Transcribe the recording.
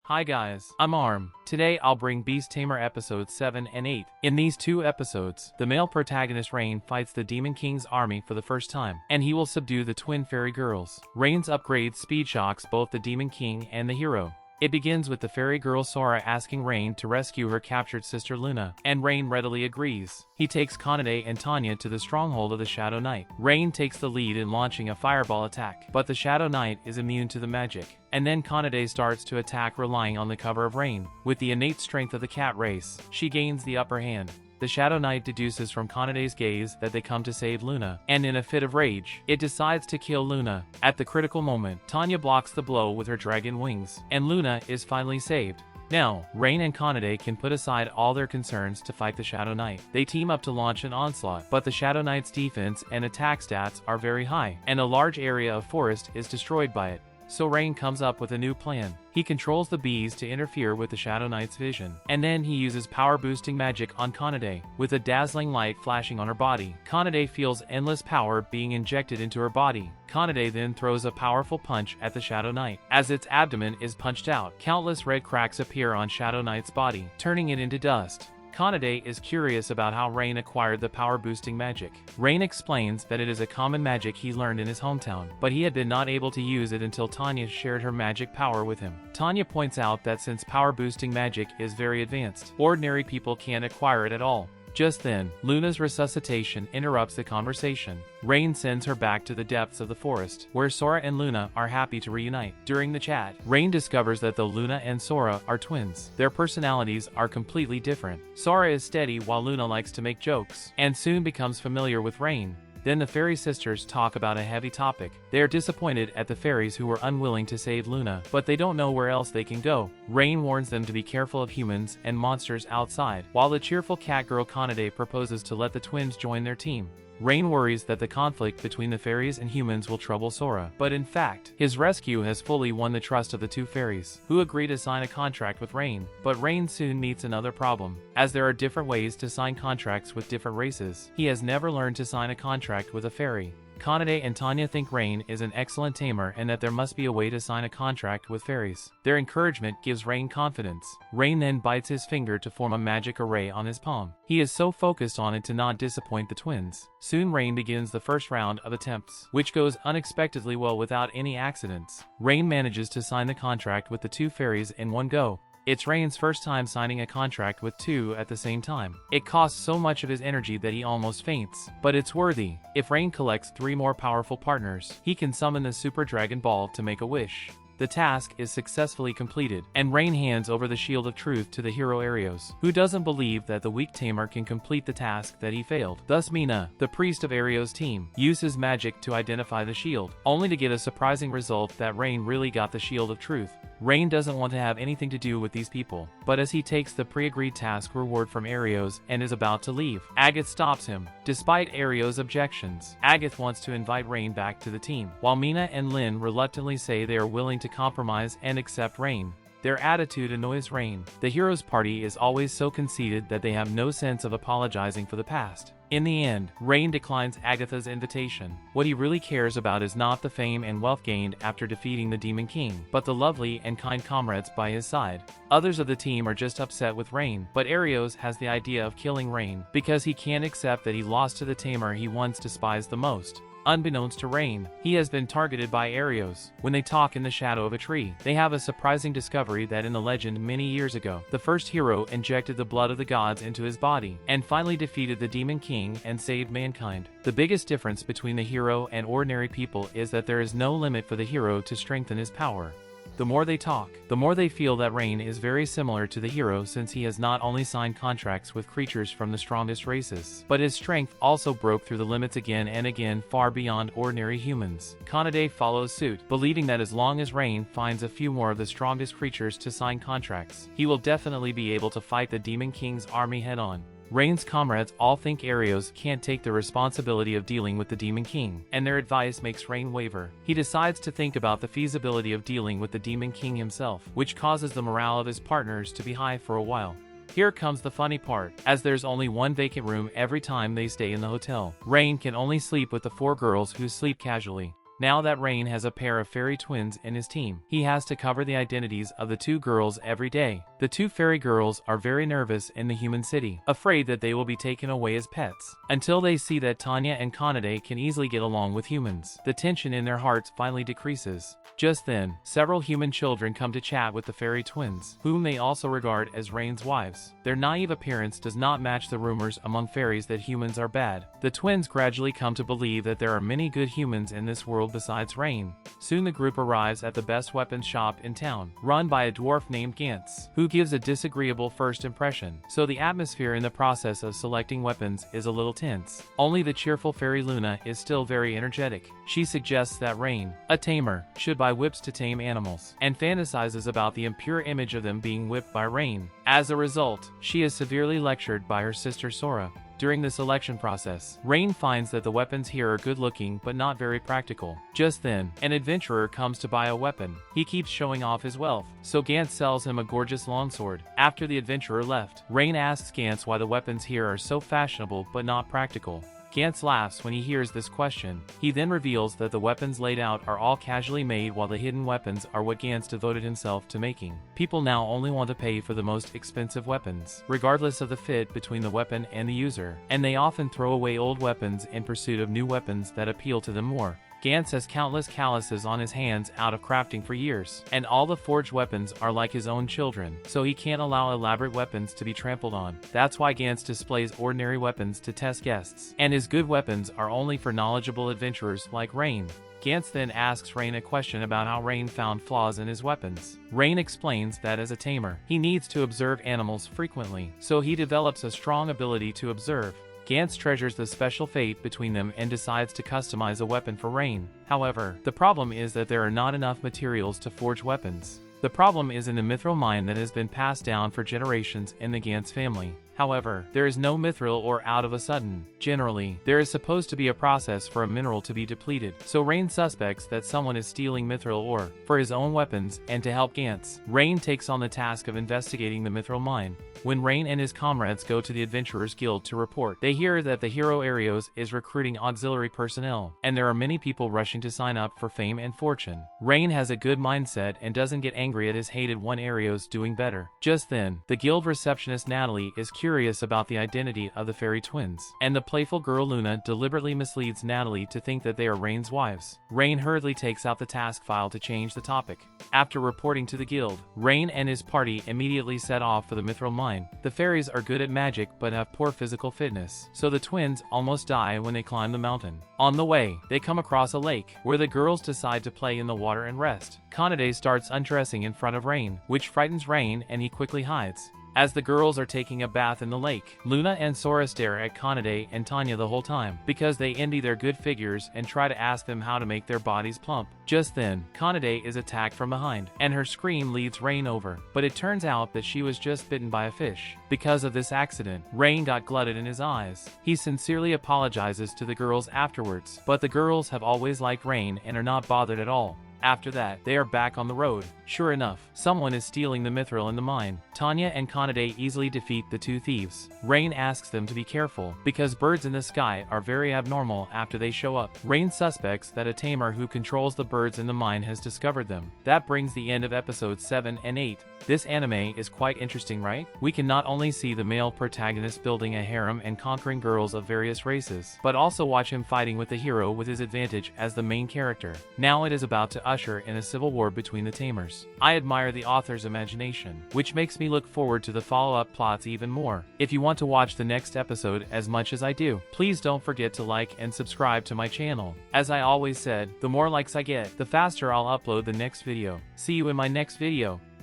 Hi guys, I'm Arm. Today I'll bring Beast Tamer episodes 7 and 8. In these two episodes, the male protagonist Rain fights the Demon King's army for the first time, and he will subdue the twin fairy girls. Rain's upgrade speed shocks both the Demon King and the hero. It begins with the fairy girl Sora asking Rain to rescue her captured sister Luna, and Rain readily agrees. He takes Kanade and Tanya to the stronghold of the Shadow Knight. Rain takes the lead in launching a fireball attack, but the Shadow Knight is immune to the magic. And then Kanade starts to attack relying on the cover of Rain. With the innate strength of the cat race, she gains the upper hand. The Shadow Knight deduces from Kanade's gaze that they come to save Luna, and in a fit of rage, it decides to kill Luna. At the critical moment, Tanya blocks the blow with her dragon wings, and Luna is finally saved. Now, Rain and Kanade can put aside all their concerns to fight the Shadow Knight. They team up to launch an onslaught, but the Shadow Knight's defense and attack stats are very high, and a large area of forest is destroyed by it. So Rain comes up with a new plan. He controls the bees to interfere with the Shadow Knight's vision, and then he uses power-boosting magic on Kanade. With a dazzling light flashing on her body, Kanade feels endless power being injected into her body. Kanade then throws a powerful punch at the Shadow Knight. As its abdomen is punched out, countless red cracks appear on Shadow Knight's body, turning it into dust. Kanade is curious about how Rain acquired the power-boosting magic. Rain explains that it is a common magic he learned in his hometown, but he had been not able to use it until Tanya shared her magic power with him. Tanya points out that since power-boosting magic is very advanced, ordinary people can't acquire it at all. Just then, Luna's resuscitation interrupts the conversation. Rain sends her back to the depths of the forest, where Sora and Luna are happy to reunite. During the chat, Rain discovers that though Luna and Sora are twins, their personalities are completely different. Sora is steady while Luna likes to make jokes, and soon becomes familiar with Rain. Then the fairy sisters talk about a heavy topic. They are disappointed at the fairies who were unwilling to save Luna, but they don't know where else they can go. Rain warns them to be careful of humans and monsters outside, while the cheerful cat girl Kanade proposes to let the twins join their team. Rain worries that the conflict between the fairies and humans will trouble Sora, but in fact, his rescue has fully won the trust of the two fairies, who agree to sign a contract with Rain. But Rain soon meets another problem, as there are different ways to sign contracts with different races. He has never learned to sign a contract with a fairy. Kanade and Tanya think Rain is an excellent tamer and that there must be a way to sign a contract with fairies. Their encouragement gives Rain confidence. Rain then bites his finger to form a magic array on his palm. He is so focused on it to not disappoint the twins. Soon Rain begins the first round of attempts, which goes unexpectedly well without any accidents. Rain manages to sign the contract with the two fairies in one go. It's Rain's first time signing a contract with two at the same time. It costs so much of his energy that he almost faints, but it's worthy. If Rain collects 3 more powerful partners, he can summon the Super Dragon Ball to make a wish. The task is successfully completed, and Rain hands over the Shield of Truth to the hero Arios, who doesn't believe that the weak Tamer can complete the task that he failed. Thus Mina, the priest of Arios' team, uses magic to identify the shield, only to get a surprising result that Rain really got the Shield of Truth. Rain doesn't want to have anything to do with these people, but as he takes the pre-agreed task reward from Arios and is about to leave, Agath stops him. Despite Arios' objections, Agath wants to invite Rain back to the team, while Mina and Lynn reluctantly say they are willing to compromise and accept Rain. Their attitude annoys Rain. The heroes' party is always so conceited that they have no sense of apologizing for the past. In the end, Rain declines Agatha's invitation. What he really cares about is not the fame and wealth gained after defeating the Demon King, but the lovely and kind comrades by his side. Others of the team are just upset with Rain, but Arios has the idea of killing Rain because he can't accept that he lost to the tamer he once despised the most. Unbeknownst to Rain, he has been targeted by Arios. When they talk in the shadow of a tree, they have a surprising discovery that in the legend many years ago, the first hero injected the blood of the gods into his body, and finally defeated the Demon King and saved mankind. The biggest difference between the hero and ordinary people is that there is no limit for the hero to strengthen his power. The more they talk, the more they feel that Rain is very similar to the hero, since he has not only signed contracts with creatures from the strongest races, but his strength also broke through the limits again and again, far beyond ordinary humans. Kanade follows suit, believing that as long as Rain finds a few more of the strongest creatures to sign contracts, he will definitely be able to fight the Demon King's army head-on. Rain's comrades all think Arios can't take the responsibility of dealing with the Demon King, and their advice makes Rain waver. He decides to think about the feasibility of dealing with the Demon King himself, which causes the morale of his partners to be high for a while. Here comes the funny part, as there's only one vacant room every time they stay in the hotel. Rain can only sleep with the 4 girls who sleep casually. Now that Rain has a pair of fairy twins in his team, he has to cover the identities of the two girls every day. The two fairy girls are very nervous in the human city, afraid that they will be taken away as pets, until they see that Tanya and Kanade can easily get along with humans. The tension in their hearts finally decreases. Just then, several human children come to chat with the fairy twins, whom they also regard as Rain's wives. Their naive appearance does not match the rumors among fairies that humans are bad. The twins gradually come to believe that there are many good humans in this world besides Rain. Soon the group arrives at the best weapons shop in town, run by a dwarf named Gantz, who gives a disagreeable first impression. So the atmosphere in the process of selecting weapons is a little tense. Only the cheerful fairy Luna is still very energetic. She suggests that Rain, a tamer, should buy whips to tame animals, and fantasizes about the impure image of them being whipped by Rain. As a result, she is severely lectured by her sister Sora. During the selection process, Rain finds that the weapons here are good looking but not very practical. Just then, an adventurer comes to buy a weapon. He keeps showing off his wealth, so Gantz sells him a gorgeous longsword. After the adventurer left, Rain asks Gantz why the weapons here are so fashionable but not practical. Gantz laughs when he hears this question. He then reveals that the weapons laid out are all casually made, while the hidden weapons are what Gantz devoted himself to making. People now only want to pay for the most expensive weapons, regardless of the fit between the weapon and the user, and they often throw away old weapons in pursuit of new weapons that appeal to them more. Gantz has countless calluses on his hands out of crafting for years, and all the forged weapons are like his own children, so he can't allow elaborate weapons to be trampled on. That's why Gantz displays ordinary weapons to test guests, and his good weapons are only for knowledgeable adventurers like Rain. Gantz then asks Rain a question about how Rain found flaws in his weapons. Rain explains that as a tamer, he needs to observe animals frequently, so he develops a strong ability to observe. Gantz treasures the special fate between them and decides to customize a weapon for Rain. However, the problem is that there are not enough materials to forge weapons. The problem is in the mithril mine that has been passed down for generations in the Gantz family. However, there is no mithril or out of a sudden. Generally, there is supposed to be a process for a mineral to be depleted, so Rain suspects that someone is stealing mithril ore for his own weapons, and to help Gantz, Rain takes on the task of investigating the mithril mine. When Rain and his comrades go to the Adventurers Guild to report, they hear that the hero Arios is recruiting auxiliary personnel, and there are many people rushing to sign up for fame and fortune. Rain has a good mindset and doesn't get angry at his hated one Arios doing better. Just then, the guild receptionist Natalie is curious about the identity of the fairy twins, and the playful girl Luna deliberately misleads Natalie to think that they are Rain's wives. Rain hurriedly takes out the task file to change the topic. After reporting to the guild, Rain and his party immediately set off for the mithril mine. The fairies are good at magic but have poor physical fitness, so the twins almost die when they climb the mountain. On the way, they come across a lake, where the girls decide to play in the water and rest. Kanade starts undressing in front of Rain, which frightens Rain and he quickly hides. As the girls are taking a bath in the lake, Luna and Sora stare at Kanade and Tanya the whole time, because they envy their good figures and try to ask them how to make their bodies plump. Just then, Kanade is attacked from behind, and her scream leads Rain over, but it turns out that she was just bitten by a fish. Because of this accident, Rain got glutted in his eyes. He sincerely apologizes to the girls afterwards, but the girls have always liked Rain and are not bothered at all. After that, they are back on the road. Sure enough, someone is stealing the mithril in the mine. Tanya and Kanade easily defeat the two thieves. Rain asks them to be careful, because birds in the sky are very abnormal after they show up. Rain suspects that a tamer who controls the birds in the mine has discovered them. That brings the end of episodes 7 and 8. This anime is quite interesting, right? We can not only see the male protagonist building a harem and conquering girls of various races, but also watch him fighting with the hero with his advantage as the main character. Now it is about to usher in a civil war between the tamers. I admire the author's imagination, which makes me look forward to the follow-up plots even more. If you want to watch the next episode as much as I do, please don't forget to like and subscribe to my channel. As I always said, the more likes I get, the faster I'll upload the next video. See you in my next video.